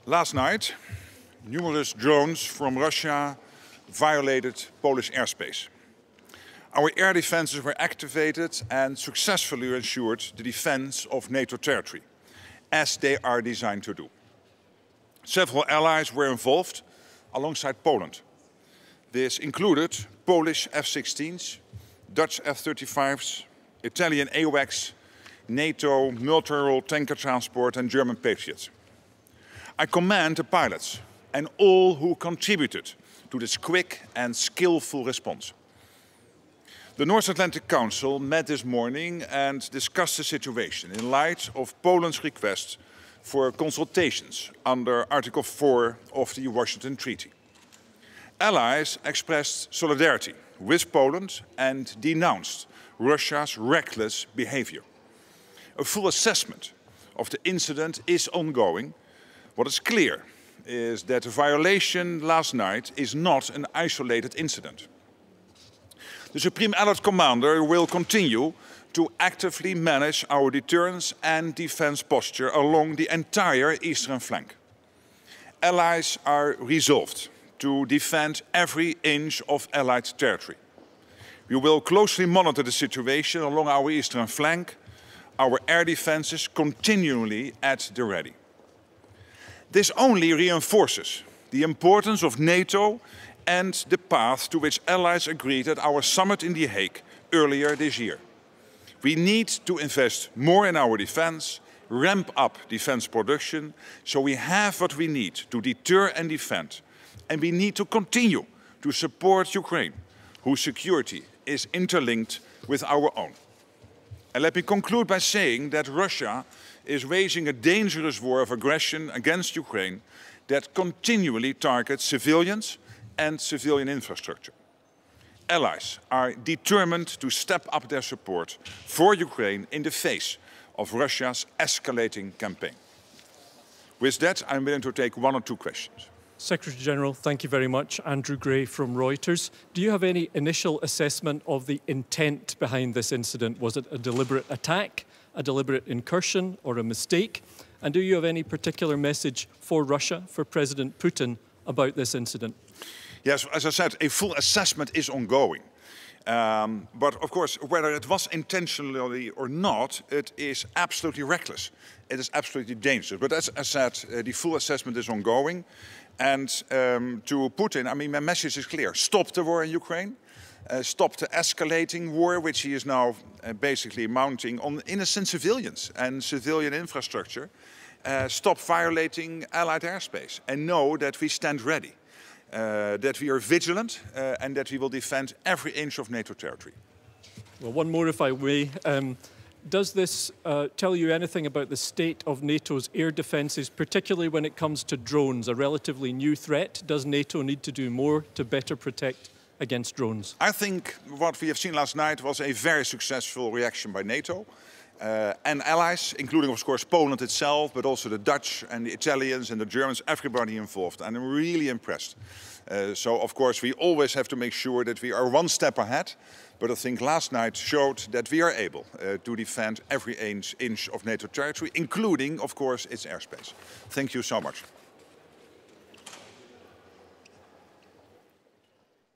Last night, numerous drones from Russia violated Polish airspace. Our air defenses were activated and successfully ensured the defense of NATO territory, as they are designed to do. Several allies were involved alongside Poland. This included Polish F-16s, Dutch F-35s, Italian AWACS, NATO multi-role tanker transport and German Patriots. I commend the pilots and all who contributed to this quick and skillful response. The North Atlantic Council met this morning and discussed the situation in light of Poland's request for consultations under Article 4 of the Washington Treaty. Allies expressed solidarity with Poland and denounced Russia's reckless behavior. A full assessment of the incident is ongoing. What is clear is that the violation last night is not an isolated incident. The Supreme Allied Commander will continue to actively manage our deterrence and defense posture along the entire eastern flank. Allies are resolved to defend every inch of Allied territory. We will closely monitor the situation along our eastern flank, our air defenses continually at the ready. This only reinforces the importance of NATO and the path to which allies agreed at our summit in The Hague earlier this year. We need to invest more in our defense, ramp up defense production, so we have what we need to deter and defend. And we need to continue to support Ukraine, whose security is interlinked with our own. And let me conclude by saying that Russia is waging a dangerous war of aggression against Ukraine that continually targets civilians and civilian infrastructure. Allies are determined to step up their support for Ukraine in the face of Russia's escalating campaign. With that, I'm willing to take one or two questions. Secretary General, thank you very much. Andrew Gray from Reuters. Do you have any initial assessment of the intent behind this incident? Was it a deliberate attack, a deliberate incursion, or a mistake? And do you have any particular message for Russia, for President Putin, about this incident? Yes, as I said, a full assessment is ongoing. But of course, whether it was intentionally or not, it is absolutely reckless. It is absolutely dangerous. But as I said, the full assessment is ongoing. And to Putin, I mean, my message is clear. Stop the war in Ukraine. Stop the escalating war, which he is now basically mounting on innocent civilians and civilian infrastructure. Stop violating Allied airspace. And know that we stand ready. That we are vigilant and that we will defend every inch of NATO territory. Well, one more if I may. Does this tell you anything about the state of NATO's air defences, particularly when it comes to drones, a relatively new threat? Does NATO need to do more to better protect against drones? I think what we have seen last night was a very successful reaction by NATO and allies, including, of course, Poland itself, but also the Dutch and the Italians and the Germans, everybody involved. And I'm really impressed. So, of course, we always have to make sure that we are one step ahead. But I think last night showed that we are able to defend every inch of NATO territory, including, of course, its airspace. Thank you so much.